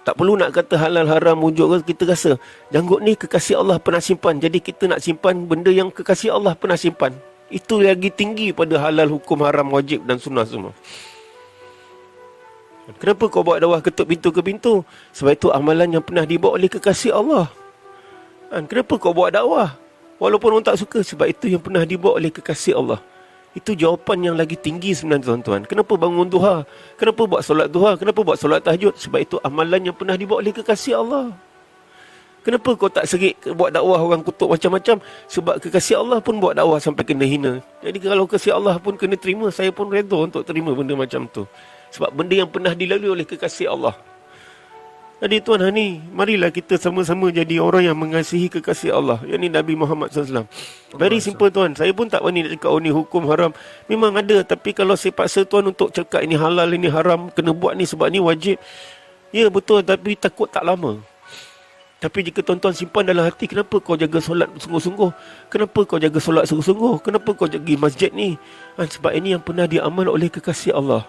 Tak perlu nak kata halal haram wujud, kita rasa janggut ni kekasih Allah pernah simpan, jadi kita nak simpan benda yang kekasih Allah pernah simpan. Itu lagi tinggi pada halal, hukum, haram, wajib dan sunnah semua. Kenapa kau buat dakwah ketuk pintu ke pintu? Sebab itu amalan yang pernah dibuat oleh kekasih Allah. Kenapa kau buat dakwah walaupun orang tak suka? Sebab itu yang pernah dibuat oleh kekasih Allah. Itu jawapan yang lagi tinggi sebenarnya, tuan-tuan. Kenapa bangun duha? Kenapa buat solat duha? Kenapa buat solat tahajud? Sebab itu amalan yang pernah dibuat oleh kekasih Allah. Kenapa kau tak serik buat dakwah orang kutuk macam-macam? Sebab kekasih Allah pun buat dakwah sampai kena hina. Jadi kalau kekasih Allah pun kena terima, saya pun redha untuk terima benda macam tu. Sebab benda yang pernah dilalui oleh kekasih Allah. Jadi tuan, ni marilah kita sama-sama jadi orang yang mengasihi kekasih Allah, yakni Nabi Muhammad SAW. Very simple tuan. Saya pun tak berani nak cakap ni hukum haram. Memang ada, tapi kalau saya paksa tuan untuk cakap ini halal, ini haram, kena buat ni sebab ni wajib, ya betul, tapi takut tak lama. Tapi jika tuan-tuan simpan dalam hati, kenapa kau jaga solat sungguh-sungguh? Kenapa kau jaga solat sungguh-sungguh? Kenapa kau jaga masjid ni? Sebab ini yang pernah diamal oleh kekasih Allah.